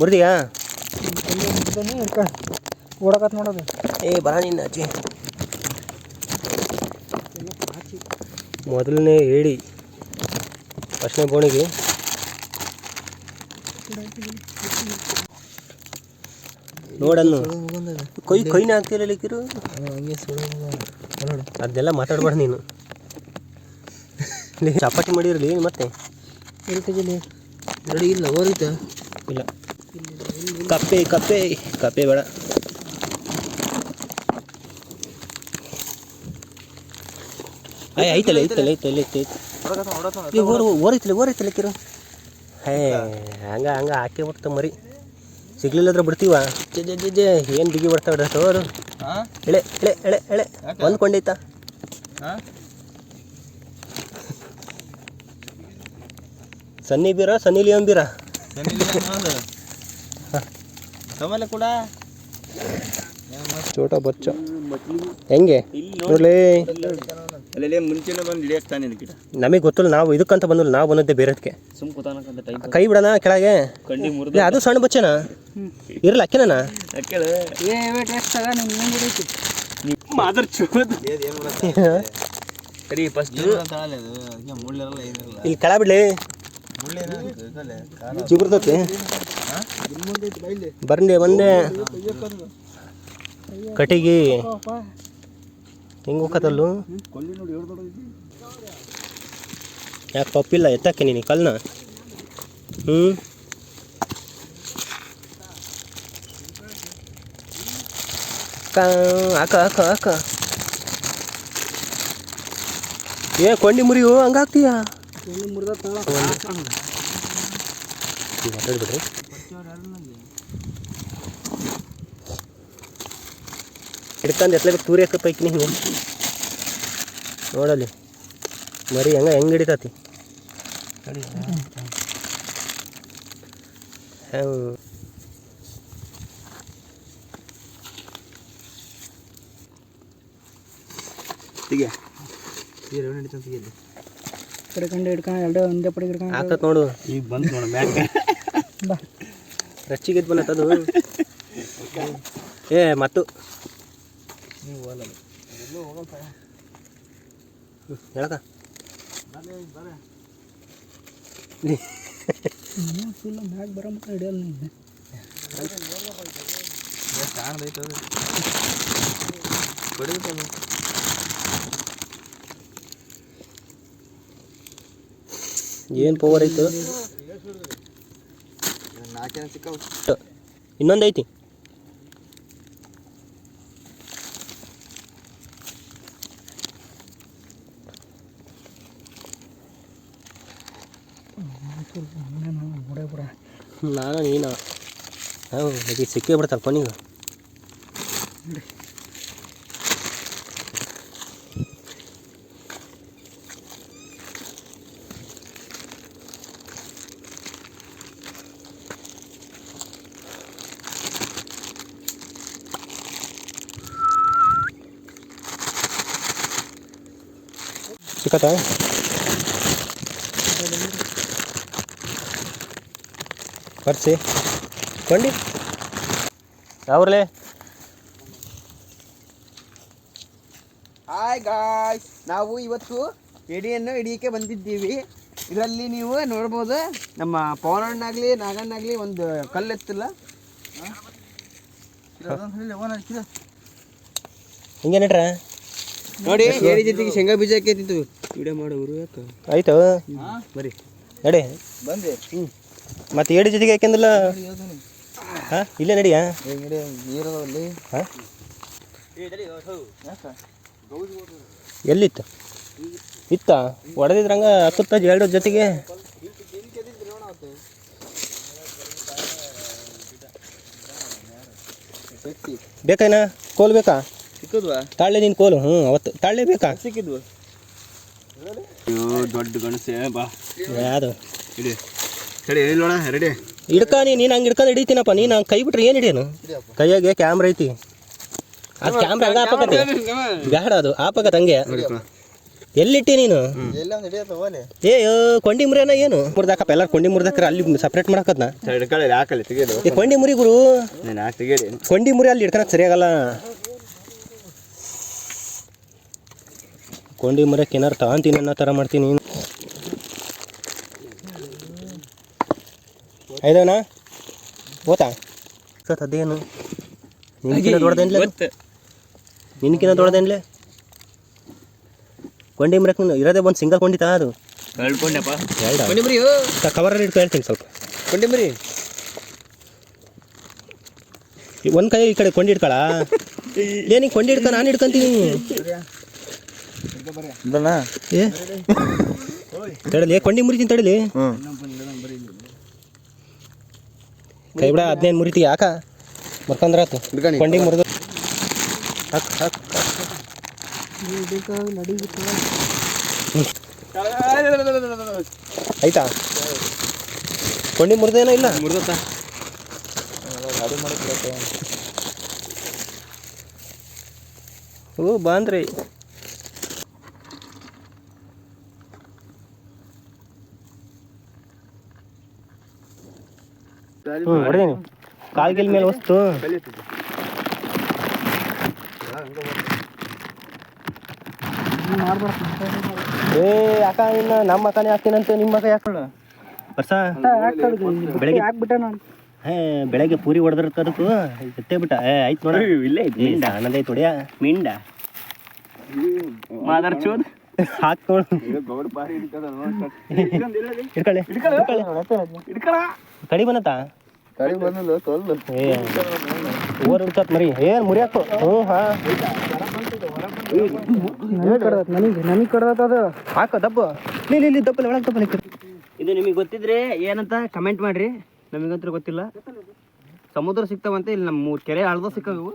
ಮುರಿದಿಯಾ? ಓಡಕತ್ ನೋಡೋದು. ಏ ಬರ ನಿನ್ನ ಅಜ್ಜಿ. ಮೊದಲನೇ ಏಡಿ ಫಸ್ಟ್ನೇ ಬೋಣಿಗೆ ನೋಡನ್ನು ಕೈನೇ ಆಗ್ತಿಲ್ಲ ಲಿಕ್ಕಿರು. ಅದನ್ನೆಲ್ಲ ಮಾತಾಡ್ಬಾರ್ದು ನೀನು. ಚಪಾತಿ ಮಾಡಿರಲಿ ಮತ್ತೆ ರೆಡಿ ಇಲ್ಲ ಓರಿತ ಇಲ್ಲ. ಕಪ್ಪೆ ಕಪ್ಪೆ ಕಪ್ಪೆ ಬೇಡ. ಐತಲ್ಲ ಐತಲ್ಲ ಐತಲ್ಲ ಐತೆ ಓರೈತಲ್ಲ ಕಿರು. ಹಂಗೆ ಹಾಕಿ ಬಿಡ್ತ ಮರಿ. ಸಿಗ್ಲಿಲ್ಲದ್ರೆ ಬಿಡ್ತೀವ. ಜೆ ಏನು ಬಿಗಿ ಬರ್ತಾವೆ ಡ್ರೆಸ್ ಅದು. ಎಳೆ ಎಳೆ ಎಳೆ ಎಳೆ ಹೊಂದ್ಕೊಂಡೈತ. ಸನ್ನಿ ಬೀರ ಸನ್ನಿ ಲಿಯೋನ್ ಬೀರ ಕೂಡ ಚೋಟ ಬಚ್ಚ ಹೆಂಗೆ ನೋಡ್ಲಿ. ಮುಂಚೆನೆ ಬಂದು ಹಿಡಿಯಕ್ತಾನೆ ಗಿಡ. ನಮಗೆ ಗೊತ್ತಿಲ್ಲ, ನಾವು ಇದಕ್ಕಂತ ಬಂದಿಲ್ಲ, ನಾವು ಬಂದದ್ದೆ ಬೇರೆದಕ್ಕೆ. ಕೈ ಬಿಡೋಣ ಕೆಳಗೆ. ಅದು ಸಣ್ಣ ಬಚ್ಚನ ಇರಲ್ಲ ಅಕ್ಕಿನ ಇಲ್ಲಿ ಕೆಳ ಬಿಡ್ಲಿ ಚಿಗುರ್ತತಿ. ಬಂದೆ ಕಟಿಗಿ ಹೆಂಗೆ ಹೋಗತ್ತಲ್ಲು. ಯಾಕೆ ಪಪ್ಪಿಲ್ಲ ಎತ್ತಕ್ಕೆ ನೀನು ಕಲ್ನ? ಹಾಕ ಏ ಕೊಂಡಿ ಮುರಿಯು ಹಂಗಾಗ್ತೀಯ. ಬಿಡ್ರಿ ಹಿಡ್ಕೊಂಡು ಎತ್ಲಾಗ ತೂರಿ ಹಾಕ ಪೈಕಿ ಹಿಂಗೆ ನೋಡಲ್ಲಿ ಮರಿ ಹೆಂಗೆ ಹಿಡಿತತಿ. ಹಾಕತ್ ನೋಡು. ಈಗ ಬಂತು ನೋಡು ಬ್ಯಾಗ್ ರಚ್ಚಿಗೆ ಬಂದತ್ತದು. ಏ ಮತ್ತು ಹೇಳಕ ಏನು ಪವರ್ ಐತು. ಇನ್ನೊಂದು ಐತಿ. ನಾನು ನೀನು ಸಿಕ್ಕೇ ಬಿಡ್ತಾರ ಕೊನೆಗೆ. ಸಿಕ್ಕತ್ತಾ? ಬರ್ಸಿ ಕೊಂಡಿ ಯಾವ್ರಲೇ? ಹಾಯ್ ಗಾಯ್ಸ್, ನಾವು ಇವತ್ತು ಎಡಿಯನ್ನು ಹಿಡಿಯಕ್ಕೆ ಬಂದಿದ್ದೀವಿ. ಇದರಲ್ಲಿ ನೀವು ನೋಡ್ಬೋದು, ನಮ್ಮ ಪವನಣ್ಣಾಗಲಿ ನಾಗಣ್ಣಾಗಲಿ ಒಂದು ಕಲ್ಲೆತ್ತಿಲ್ಲ. ಹಿಂಗೆ ನಟ್ರ ನೋಡಿ, ಏಡಿ ಜೊತೆಗೆ ಶೇಂಗಾ ಬೀಜ ಹಾಕಿತ್ತು. ವಿಡಿಯೋ ಮಾಡೋರು ಯಾಕೆ ಆಯ್ತು ಬರೀ ನಡಿ ಬಂದೆ. ಮತ್ತೆ ಏಡಿ ಜೊತೆಗೆ ಯಾಕೆಂದಿಲ್ಲ? ಹಾಂ ಇಲ್ಲೇ ನಡಿಯಾ ನೀರಲ್ಲಿ. ಹಾಂ ಎಲ್ಲಿತ್ತು? ಇತ್ತ ಹೊಡೆದಿದ್ರಂಗ ಹತ್ತುತ್ತ ಎರಡು ಜೊತೆಗೆ. ಬೇಕಾಯ್ನಾ ಕೋಲ್ ಬೇಕಾ? ಸಿಕ್ಕಿದ್ವಾ? ತಾಳೆ ನೀನು ಕೋಲು? ಅವತ್ತು ತಾಳೆ ಬೇಕಾ? ಸಿಕ್ಕಿದ್ವು. ದೊಡ್ಡ ಗಣಸೆ ಬಾ. ಯಾವುದು ಇಡಿ ಸರಿ ಹೇಳೋಣ. ರೆಡಿ ಹಿಡ್ಕ ನೀನು ಹಂಗೆ ಹಿಡ್ಕೊಂಡು ಹಿಡಿತೀನಪ್ಪ. ನೀನು ಹಂಗೆ ಕೈ ಬಿಟ್ರೆ ಏನು ಹಿಡಿಯೋನು? ಕೈಯಾಗೆ ಕ್ಯಾಮ್ರಾ ಐತಿ. ಅದು ಕ್ಯಾಮ್ರಾ ಹಂಗೆ ಹಾಪಕತ್ತೆ. ಬೇಡ ಅದು ಹಾಪಕತ್ತೆ ಹಂಗೆ. ಎಲ್ಲಿಟ್ಟಿ ನೀನು ಎಲ್ಲ ಒಂದು ಹಿಡಿಯತ್ತ ಓಲೆ ಏ ಕೊಂಡಿ ಮುರಿಯನ ಏನು ಮುರ್ದಾಕಪ್ಪ ಎಲ್ಲರೂ ಕೊಂಡಿ ಮುರ್ದಾಕ್ರ ಅಲ್ಲಿ ಸಪ್ರೇಟ್ ಮಾಡಕದ್ನ ಹಿಡ್ಕೊಳ್ಳಿ ಹಾಕಲಿ ತೆಗೆದು ಈ ಕೊಂಡಿ ಮುರಿ ಗುರು ನಾನು ಹಾಕಿ ತೆಗೀರಿ ಕೊಂಡಿ ಮುರಿ ಅಲ್ಲಿ ಇಡ್ತಾನ ಸರಿಯಾಗಲ್ಲ ಕೊಂಡಿ ಮುರಿಯಕ್ಕೆ ಏನಾರು ತಗೊಂತೀನಿ ಅನ್ನೋ ಥರ ಮಾಡ್ತೀನಿ ಐದವನ ಓತಾ ಸತ್ ಅದೇನು ನಿನ್ಕಿನ ದೊಡ್ಡದೇನ್ಲೆ ನಿನ್ಕಿನ ದೊಡ್ಡದೇನ್ಲೆ ಕೊಂಡಿ ಮುರಿಯಕ್ಕೆ ಇರೋದೇ ಒಂದು ಸಿಂಗಲ್ ಕೊಂಡಿ ತಾ ಅದು ಕಳ್ಕೊಂಡೆಪ್ಪ ಕೊಂಡಿ ಮುರಿ ಕವರಲ್ಲಿ ಇಟ್ಕೊ ಹೇಳ್ತೀನಿ ಸ್ವಲ್ಪ ಕೊಂಡಿ ಮರಿ ಒಂದು ಕೈ ಈ ಕಡೆ ಕೊಂಡಿ ಇಟ್ಕೊಳ ಏನಿಗೆ ಕೊಂಡಿ ಇಡ್ಕ ನಾನು ಇಡ್ಕೊಂತೀನಿ ಏ ತಡಲಿ ಕೊಂಡಿ ಮುರಿತೀನಿ ತಡಲಿ ಕೈ ಬಿಡ 15 ಮುರಿತಿ ಯಾಕ ಮರ್ಕಂದ್ರಾತು ಕೊಂಡಿ ಮುರಿದು ಹಾಕ್ ಹಾಕ್ ಆಯ್ತಾ ಕೊಂಡಿ ಮುರಿದೇನೋ ಇಲ್ಲ ಮುರಿದತ್ತ ಓ ಬಾಂದ್ರಿ ಹೊಡೆದೇನು ಕಾಲ್ಗಿಲ್ ಮೇಲೆ ವಸ್ತು ಏ ಅಕ್ಕ ಇನ್ನು ನಮ್ಮ ಅಕ್ಕನೇ ಹಾಕ್ತೀನಂತೆ ನಿಮ್ಮ ಅಕ್ಕ ಯಾಕಲ್ಲ ಬರ್ಸ ಬೆಳಗ್ಗೆ ಬೆಳಗ್ಗೆ ಪೂರಿ ಹೊಡೆದ್ರಕ್ಕ ಅದಕ್ಕೂ ಎತ್ತೇ ಬಿಟ್ಟ ಆಯ್ತು ನೋಡ ಇಲ್ಲೇ ಮಿಂಡ ಅನ್ನದೇ ತೊಡೆಯ ಮಿಂಡ ಮಾದರ್ ಚೋದ್ ಹಾಕ್ ನೋಡು ಇಡ್ಕೊಳ್ಳಿ ಕಡಿ ಬಂದತ್ತ ಏ ಓರ್ ಇಡ್ತತ್ ಮರಿ ಏನ್ ಮುರಿಯಾಕು ಹಾ ನನಗೆ ಕಡ್ದದ ಹಾಕ ದಬ್ಬ ಇಲ್ಲಿ ದಪ್ಪಲ್ಲ ಒಳಗೆ ದಪ್ಪಲ್ಲ ಇದು ನಿಮಗೆ ಗೊತ್ತಿದ್ರೆ ಏನಂತ ಕಮೆಂಟ್ ಮಾಡ್ರಿ ನಮಗಂತೂ ಗೊತ್ತಿಲ್ಲ ಸಮುದ್ರ ಸಿಗ್ತಾವಂತೆ ಇಲ್ಲಿ ನಮ್ಮ 3 ಕೆರೆ ಹಳ್ದ ಸಿಕ್ಕವು ಇವು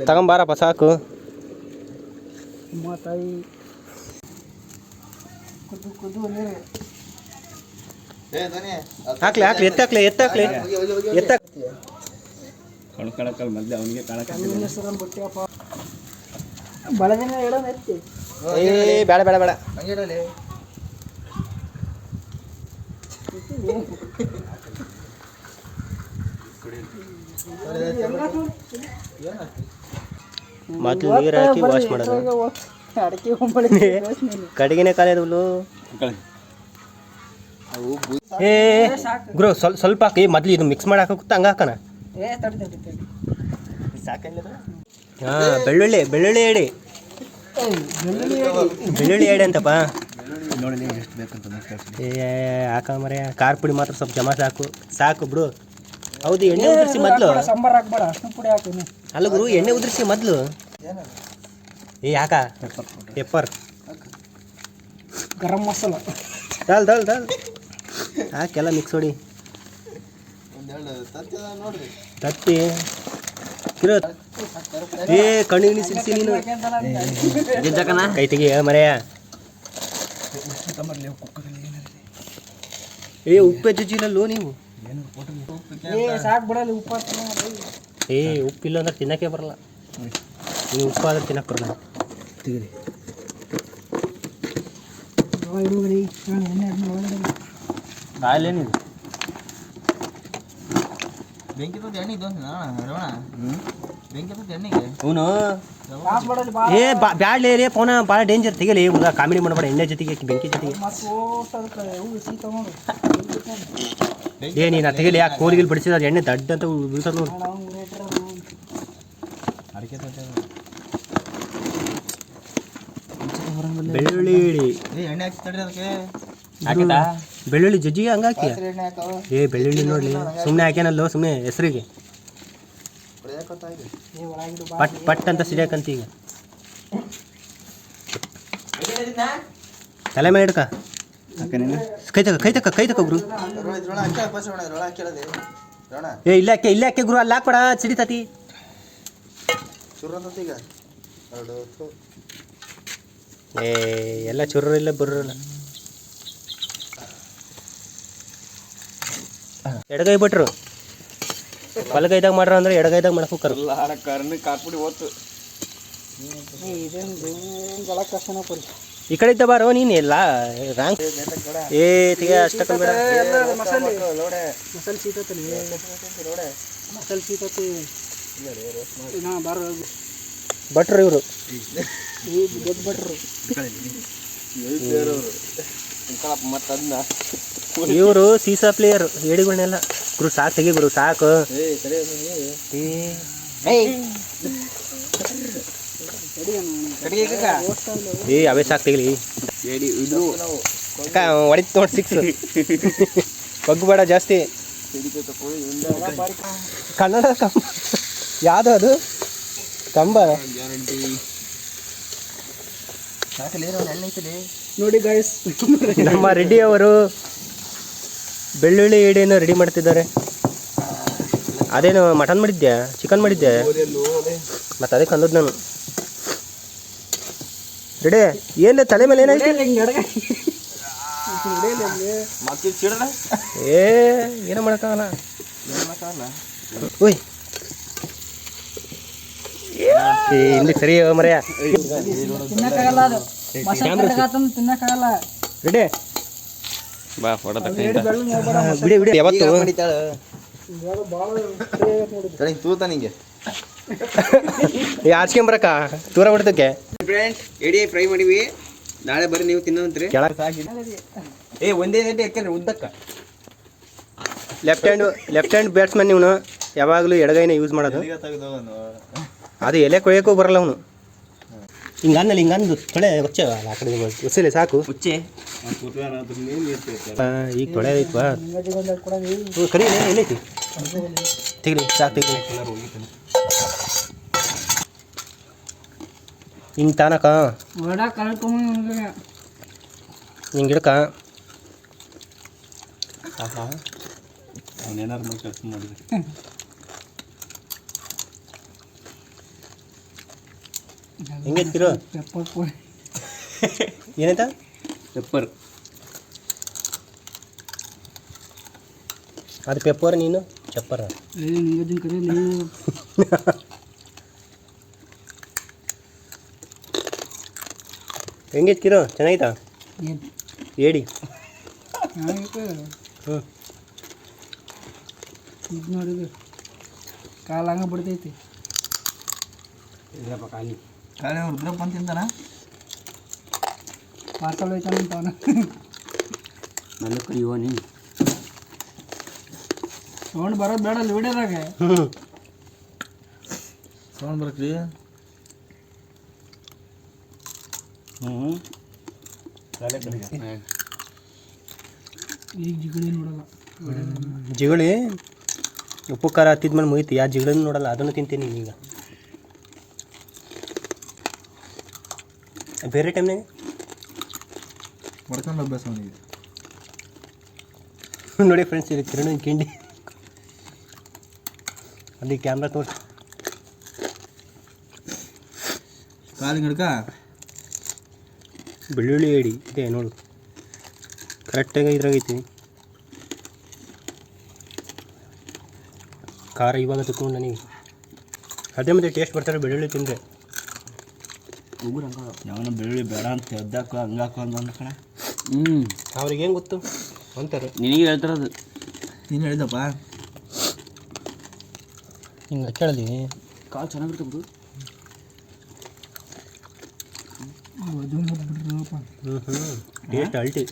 ತಗೊಂಬಾರಪ್ಪ ಸಾಕು ಹಾಕ್ಲಿ ಹಾಕ್ಲಿ ಎತ್ತಾಕ್ಲಿ ಮೊದ್ಲು ಅವನಿಗೆ ಬೇಡ ಮೊದ್ಲು ನೀರು ಹಾಕಿ ವಾಶ್ ಮಾಡೋದು ಕಡೆಗಿನೇ ಕಾಲೇದವಳು ಏ ಗುರು ಸ್ವಲ್ಪ ಹಾಕಿ ಮೊದ್ಲು ಇದು ಮಿಕ್ಸ್ ಮಾಡಿ ಹಾಕೋಕ್ತ ಹಂಗೆ ಹಾಕೋಣ ಹಾಂ ಬೆಳ್ಳುಳ್ಳಿ ಎಡೆ ಅಂತಪ್ಪ ಏ ಹಾಕ ಮರೆ ಖಾರ ಪುಡಿ ಮಾತ್ರ ಸ್ವಲ್ಪ ಜಮ ಸಾಕು ಬಿಡು ಹೌದು ಎಣ್ಣೆ ಉದುರಿಸಿ ಮೊದಲು ಅಲ್ಲ ಗುರು ಎಣ್ಣೆ ಉದುರಿಸಿ ಮೊದಲು ಏ ಯಾಕ ಪೆಪ್ಪರ್ ಗರಂ ಮಸಾಲ ದಾಲ್ ಹಾಕೆಲ್ಲ ಮಿಕ್ಸ್ ಹೊಡಿ ತತ್ತಿ ಕಿರೋ ಏ ಕಣ್ಣಿಗೆ ಸಿಡಿಸಿ ನೀನು ಕೈ ತೆಗಿ ಮರೆಯ ಏ ಉಪ್ಪು ಜಜ್ಜಿಲ್ಲಲ್ಲೋ ನೀವು ಏ ಉಪ್ಪಿಲ್ಲ ಅಂದ್ರೆ ತಿನ್ನಕ್ಕೆ ಬರಲ್ಲ ನೀವು ಉಪ್ಪು ಆದ್ರೆ ತಿನ್ನಕ್ಕೆ ಬರಲ್ಲ ತೆಗೀರಿ ನಾಲೇನಿದೆ ಬೆಂಕಿ ಎಣ್ಣೆ ಎಣ್ಣೆಗೆ ಅವನು ಏ ಬ್ಯಾಡ್ಲೇ ರೇ ಪೋನ ಭಾಳ ಡೇಂಜರ್ ತೆಗಿಲಿ ಹುಡುಗ ಕಾಮಿಡಿ ಮಾಡಬೇಡ ಎಣ್ಣೆ ಜೊತೆಗೆ ಬೆಂಕಿ ಜೊತೆಗೆ ಏ ನೀನು ತೆಗಿಲಿ ಯಾಕೆ ಕೋಲಿಗಿಲ್ ಬಡಿಸಿದ ಎಣ್ಣೆ ದಡ್ಡ ಅಂತ ಬೀಳ್ತದ ನೋಡಿ ಬೆಳ್ಳುಳ್ಳಿ ಎಣ್ಣೆ ಹಾಕಿ ತಡ್ರಿ ಅದಕ್ಕೆ ಹಾಕಿದ ಬೆಳ್ಳುಳ್ಳಿ ಜಜ್ಜಿಗೆ ಹಂಗೆ ಹಾಕಿ ಏ ಬೆಳ್ಳುಳ್ಳಿ ನೋಡ್ಲಿ ಸುಮ್ಮನೆ ಹಾಕ್ಯಾನಲ್ಲೋ ಸುಮ್ಮನೆ ಹೆಸರಿಗೆ ಪಟ್ ಅಂತ ಸಿಡಿಯಾಕಂತ ಈಗ ತಲೆ ಮೇಲೆ ಹಿಡ್ಕ ಕೈ ತಕ ಗುರು ಏ ಇಲ್ಲೇ ಹಾಕಿ ಗುರು ಅಲ್ಲಿ ಹಾಕ್ಬೇಡ ಸಿಡಿತತಿ ಏ ಎಲ್ಲ ಚುರ್ರು ಇಲ್ಲ ಬುರ್ರಲ್ಲ ಎಡಗೈ ಬಿಟ್ರು ಬಲಗೈದಾಗ ಮಾಡ್ರ ಅಂದ್ರೆ ಎಡಗೈದಾಗ ಮಾಡ್ಕೋಕರು ಈ ಕಡೆ ಇದ್ದ ಬಾರೋ ನೀನು ಎಲ್ಲ ರಾಂಗ್ ಏ ತಿಗ ಅಷ್ಟಕ್ಕ ಬೇಡ ಭಟ್ರು ಇವರು ಇವರು ಸೀಸಾ ಪ್ಲೇಯರ್ ಏಡಿಗಳನ್ನೆಲ್ಲ ಗುರು ಸಾಕು ತೆಗಿ ಗುರು ಸಾಕು ಏ ಅವೇ ಸಾಕು ತೆಗಿಲಿ ಹೊಡಿತು ನೋಡಿ 6 ಬಗ್ಗಬೇಡ ಜಾಸ್ತಿ ಕನ್ನಡ ಯಾವುದು ಅದು ಕಂಬ ನೋಡಿ ಗಾಯ್ಸ್ ನಮ್ಮ ರೆಡ್ಡಿ ಅವರು ಬೆಳ್ಳುಳ್ಳಿ ಏಡಿಯನ್ನು ರೆಡಿ ಮಾಡ್ತಿದ್ದಾರೆ. ಅದೇನು ಮಟನ್ ಮಾಡಿದ್ಯಾ ಚಿಕನ್ ಮಾಡಿದ್ಯಾ ಮತ್ತೆ ಅದಕ್ಕೆ ಅಂದದ್ದು ನಾನು ರೆಡಿ ಏನು ತಲೆ ಮೇಲೆ ಏನಾಯ್ತು ಏ ಏನೋ ಮಾಡೋಕ್ಕಾಗಲ್ಲ ಓಯ್ ಇಲ್ಲಿ ಸರಿ ಮರೆಯ ರೆಡಿ ಬಾ ಫೋಟೋ ಬಿಡಿ ಬಿಡಿ ಯಾವತ್ತು ತೂತ ನಿಂಗೆ ಆರ್ಸ್ಕೊಂಬರಕ್ಕ ದೂರ ಬಿಡ್ತಕ್ಕೆ ಫ್ರೆಂಡ್ಸ್ ಎಡಿ ಫ್ರೈ ಮಾಡಿವಿ ನಾಳೆ ಬರ್ರಿ ನೀವು ತಿನ್ನೋಂತ್ರಿ ಏ ಒಂದೇ ಗಂಟೆ ಯಾಕಂದ್ರೆ ಉದ್ದಕ್ಕ ಲೆಫ್ಟ್ ಹ್ಯಾಂಡ್ ಬ್ಯಾಟ್ಸ್ಮನ್ ಇವನು ಯಾವಾಗಲೂ ಎಡಗೈನ ಯೂಸ್ ಮಾಡೋದು ಅದು ಎಲೆ ಕೊಯ್ಯೋಕ್ಕೂ ಬರಲ್ಲ ಅವನು ಹಿಂಗಂದು ತೊಳೆ ಹೊಚ್ಚೆ ಆ ಕಡೆ ಉಸಿಲೆ ಸಾಕು ಹುಚ್ಚೆ ಈಗ ತೊಳೆ ಐತ್ವಾ ಕರಿ ಎಲ್ಲೈತಿ ತೆಗಿಲಿ ಸಾಕು ತೆಗಿಲಿ ಹಿಂಗೆ ತಾನಕ ಹಿಂಗೆ ಗಿಡಕ ಅವನೇನಾರು ಕೆಲಸ ಮಾಡಿದ್ರೆ ಹೆಂಗೈತಿರೋ ಏನಾಯ್ತಾ ಪೆಪ್ಪರ್ ಅದು ಪೆಪ್ಪರ್ ನೀನು ಚಪ್ಪರ ಹೆಂಗೈತಿರೋ ಚೆನ್ನಾಗಿತ್ತಾ ಏಡಿ ಹ್ಞೂ ಇದು ನೋಡಿದು ಕಾಲು ಹಂಗೆ ಬಿಡ್ತೈತಿ ಇಲ್ಲಪ್ಪ ಖಾಲಿ ಕಾಳೆ ರುದ್ರಪ್ಪ ಅಂತ ತಿಂತಾನ ಪಾರ್ಸಲ್ ಹೋಯ್ತಾನಂತ ಅವನು ನನ್ನ ಕೈಯೋ ನೀ ಸೌಂಡ್ ಬರೋದು ಬೇಡ ಅಲ್ಲಿ ವಿಡಿಯೋದಾಗ ಸೌಂಡ್ ಬರಕ್ರಿ ಈಗ ಜಿಗಳಿ ನೋಡಲ್ಲ ಜಿಗಳಿ ಉಪ್ಪು ಖಾರ ಹತ್ತಿದ್ಮೇಲೆ ಮುಗಿತು ಯಾವ ಜಿಗಳನ್ನ ನೋಡಲ್ಲ ಅದನ್ನು ತಿಂತೀನಿ ಈಗ ಬೇರೆ ಟೈಮ್ನಾಗ ಹೊಡ್ಕೊಂಡು ಅಭ್ಯಾಸ ಅವನಿಗೆ ನೋಡಿ ಫ್ರೆಂಡ್ಸ್ ಇಲ್ಲಿ ಕಿರಣ್ ಕಿಂಡಿ ಅಲ್ಲಿ ಕ್ಯಾಮ್ರಾ ತೋರಿಸಿ ಕಾಲಿಗೆ ಹಿಡ್ಕ ಬೆಳ್ಳುಳ್ಳಿ ಏಡಿ ಇದೆ ನೋಡು ಕರೆಕ್ಟಾಗಿ ಇದ್ರಾಗೈತಿ ಖಾರ ಇವಾಗ ತಗೊಂಡು ನನಗೆ ಅದೇ ಮತ್ತೆ ಟೇಸ್ಟ್ ಬರ್ತಾರೆ ಬೆಳ್ಳುಳ್ಳಿ ತಿಂದರೆ ಯಾವನ ಬೆಳ್ಳುಳ್ಳಿ ಬೇಡ ಅಂತ ಎದ್ದಾಕು ಹಂಗಾಕು ಅಂದ ಕಣ ಅವ್ರಿಗೆ ಏನು ಗೊತ್ತು ಅಂತಾರೆ ನಿನಗೆ ಹೇಳ್ತಾರದು ನೀನು ಹೇಳಿದಪ್ಪ ಹಿಂಗೆ ಕೇಳಿದ್ವಿ ಕಾಲು ಚೆನ್ನಾಗಿರುತ್ತೆ ಬಿಡು ಅದು ಬಿಡ್ರಪ್ಪ ಟೇಸ್ಟ್ ಅಲ್ಟಿ